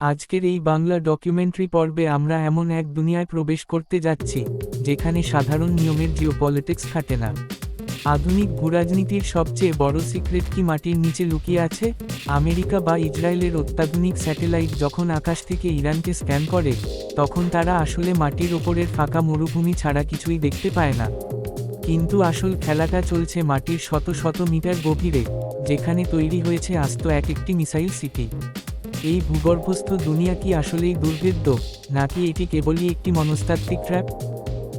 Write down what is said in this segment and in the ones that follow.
আজকের এই বাংলা ডকুমেন্টারি পর্বে আমরা এমন এক দুনিয়ায় প্রবেশ করতে যাচ্ছি যেখানে সাধারণ নিয়মের জিওপলিটিক্স খাটে না। আধুনিক ভূরাজনীতির সবচেয়ে বড় সিক্রেট কি মাটির নিচে লুকিয়ে আছে? আমেরিকা বা ইসরায়েলের অত্যাধুনিক স্যাটেলাইট যখন আকাশ থেকে ইরানকে স্ক্যান করে, তখন তারা আসলে মাটির ওপরের ফাঁকা মরুভূমি ছাড়া কিছুই দেখতে পায় না। কিন্তু আসল খেলাটা চলছে মাটির শত শত মিটার গভীরে, যেখানে তৈরি হয়েছে আস্ত একটি মিসাইল সিটি। এই ভূগর্ভস্থ দুনিয়া কি আসলেই দুর্ভেদ্য, নাকি এটি কেবলই একটি মনস্তাত্ত্বিক ট্র্যাপ?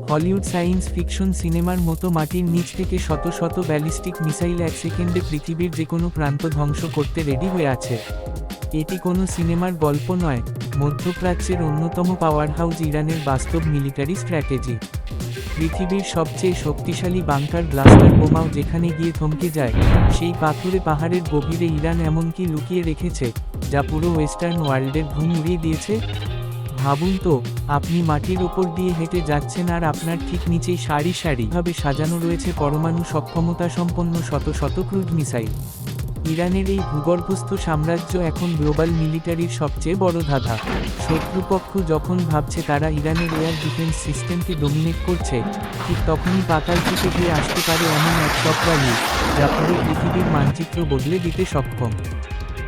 হলিউড সায়েন্স ফিকশন সিনেমার মতো মাটির নিচ থেকে শত শত ব্যালিস্টিক মিসাইল এক সেকেন্ডে পৃথিবীর যে কোনো প্রান্ত ধ্বংস করতে রেডি হয়ে আছে। এটি কোনো সিনেমার গল্প নয়, মধ্যপ্রাচ্যের অন্যতম পাওয়ার হাউস ইরানের বাস্তব মিলিটারি স্ট্র্যাটেজি। পৃথিবীর সবচেয়ে শক্তিশালী বাংকার ব্লাস্টার বোমাও যেখানে গিয়ে থমকে যায়, সেই পাথুরে পাহাড়ের গভীরে ইরান এমন কি লুকিয়ে রেখেছে যা পুরো ওয়েস্টার্ন ওয়ার্ল্ডের ঘুম উড়িয়ে দিয়েছে। ভাবুন তো, আপনি মাটির ওপর দিয়ে হেঁটে যাচ্ছেন আর আপনার ঠিক নিচেই সারি সারিভাবে সাজানো রয়েছে পরমাণু সক্ষমতা সম্পন্ন শত শত ক্রুজ মিসাইল। ইরানের এই ভূগর্ভস্থ সাম্রাজ্য এখন গ্লোবাল মিলিটারির সবচেয়ে বড় ধাঁধা। শত্রুপক্ষ যখন ভাবছে তারা ইরানের এয়ার ডিফেন্স সিস্টেমকে ডমিনেট করছে, ঠিক তখনই পাতাল থেকে গিয়ে আসতে পারে এমন এক চক্রালি যা পুরো পৃথিবীর মানচিত্র বদলে দিতে সক্ষম।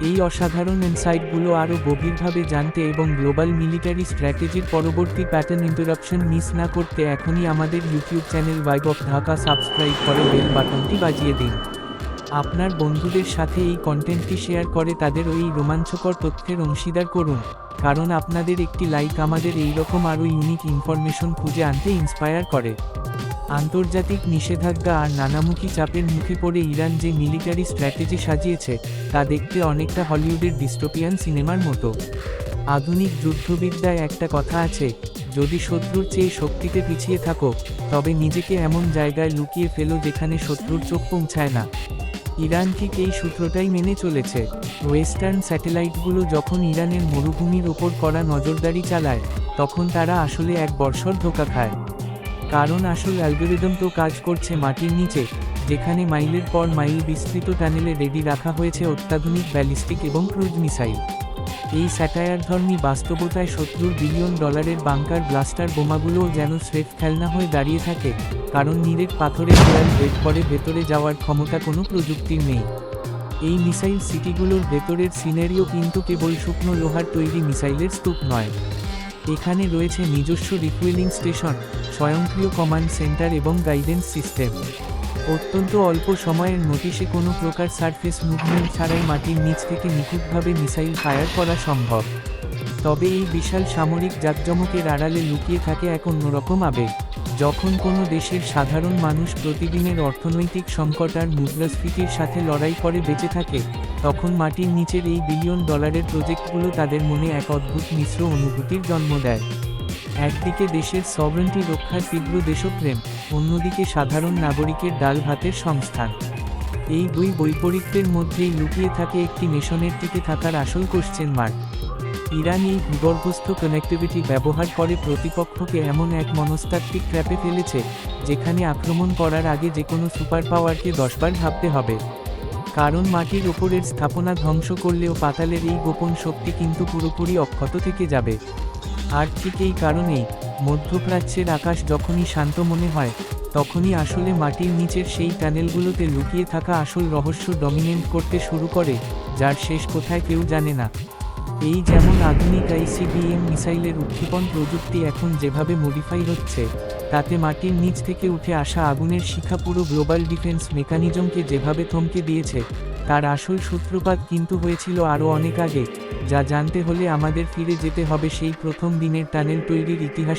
এই অসাধারণ ইনসাইটগুলো আরও গভীরভাবে জানতে এবং গ্লোবাল মিলিটারি স্ট্র্যাটেজির পরবর্তী প্যাটার্ন ইন্টারাপশন মিস না করতে এখনই আমাদের YouTube channel vibe of Dhaka subscribe করে বেল বাটনটি বাজিয়ে দিন। আপনার বন্ধুদের সাথে এই কন্টেন্টটি শেয়ার করে তাদের এই রোমাঞ্চকর তথ্যের অংশীদার করুন, কারণ আপনাদের একটি লাইক আমাদের এইরকম আরও ইউনিক ইনফরমেশন খুঁজে আনতে ইন্সপায়ার করে। আন্তর্জাতিক নিষেধাজ্ঞা আর নানামুখী চাপের মুখে পড়ে ইরান যে মিলিটারি স্ট্র্যাটেজি সাজিয়েছে, তা দেখতে অনেকটা হলিউডের ডিস্টোপিয়ান সিনেমার মতো। আধুনিক যুদ্ধবিদ্যায় একটা কথা আছে, যদি শত্রুর চেয়ে শক্তিতে পিছিয়ে থাকো, তবে নিজেকে এমন জায়গায় লুকিয়ে ফেলো যেখানে শত্রুর চোখ পৌঁছায় না। ইরান ঠিক এই সূত্রটাই মেনে চলেছে। ওয়েস্টার্ন স্যাটেলাইটগুলো যখন ইরানের মরুভূমির ওপর করা নজরদারি চালায়, তখন তারা আসলে এক বর্ষর ধোঁকা খায়। কারণ আসল অ্যালগরিদম তো কাজ করছে মাটির নিচে, যেখানে মাইলের পর মাইল বিস্তৃত টানেলে রেডি রাখা হয়েছে অত্যাধুনিক ব্যালিস্টিক এবং ক্রুজ মিসাইল। এই স্যাটায়ারধর্মী বাস্তবতায় শত্রুর বিলিয়ন ডলারের বাংকার ব্লাস্টার বোমাগুলোও যেন স্রেফ খেলনা হয়ে দাঁড়িয়ে থাকে, কারণ নিরেট পাথরের দেয়াল ভেদ করে ভেতরে যাওয়ার ক্ষমতা কোনো প্রযুক্তির নেই। এই মিসাইল সিটিগুলোর ভেতরের সিনারিও কিন্তু কেবল শুকনো লোহার তৈরি মিসাইলের স্তূপ নয়। এখানে রয়েছে নিজস্ব রিফুয়েলিং স্টেশন, স্বয়ংক্রিয় কমান্ড সেন্টার এবং গাইডেন্স সিস্টেম। অত্যন্ত অল্প সময়ের নোটিশে কোনো প্রকার সারফেস মুভমেন্ট ছাড়াই মাটির নিচ থেকে নিখুঁতভাবে মিসাইল ফায়ার করা সম্ভব। তবে এই বিশাল সামরিক জাঁকজমকের আড়ালে লুকিয়ে থাকে এক অন্যরকম আবেগ। যখন কোনো দেশের সাধারণ মানুষ প্রতিদিনের অর্থনৈতিক সংকট আর মুদ্রাস্ফীতির সাথে লড়াই করে বেঁচে থাকে, তখন মাটির নিচের এই বিলিয়ন ডলারের প্রজেক্টগুলো তাদের মনে এক অদ্ভুত মিশ্র অনুভূতির জন্ম দেয়। একদিকে দেশের সভরেন্টি রক্ষার তীব্র দেশপ্রেম, অন্যদিকে সাধারণ নাগরিকের ডাল ভাতের সংস্থান। এই দুই বৈপরীত্যের মধ্যেই লুকিয়ে থাকে একটি নেশনের টিকে থাকার আসল কোশ্চেন মার্ক। ইরান এই ভূগর্ভস্থ কানেক্টিভিটি ব্যবহার করে প্রতিপক্ষকে এমন এক মনস্তাত্ত্বিক ট্র্যাপে ফেলেছে, যেখানে আক্রমণ করার আগে যে কোনো সুপার পাওয়ারকে 10 বার ভাবতে হবে। কারণ মাটির ওপরের স্থাপনা ধ্বংস করলেও পাতালের এই গোপন শক্তি কিন্তু পুরোপুরি অক্ষত থেকে যাবে। আর ঠিক এই কারণেই মধ্যপ্রাচ্যের আকাশ যখনই শান্ত মনে হয়, তখনই আসলে মাটির নিচের সেই টানেলগুলোতে লুকিয়ে থাকা আসল রহস্য ডমিনেট করতে শুরু করে, যার শেষ কোথায় কেউ জানে না। এই যেমন আধুনিক আইসিবিএম মিসাইলের উৎক্ষেপণ প্রযুক্তি এখন যেভাবে মডিফাই হচ্ছে, তাতে মাটির নিচ থেকে উঠে আসা আগুনের শিখা পুরো গ্লোবাল ডিফেন্স মেকানিজমকে যেভাবে থমকে দিয়েছে, তার আসল সূত্রপাত কিন্তু হয়েছিল আরও অনেক আগে, যা জানতে হলে আমাদের ফিরে যেতে হবে সেই প্রথম দিনের টানেল তৈরির ইতিহাসে।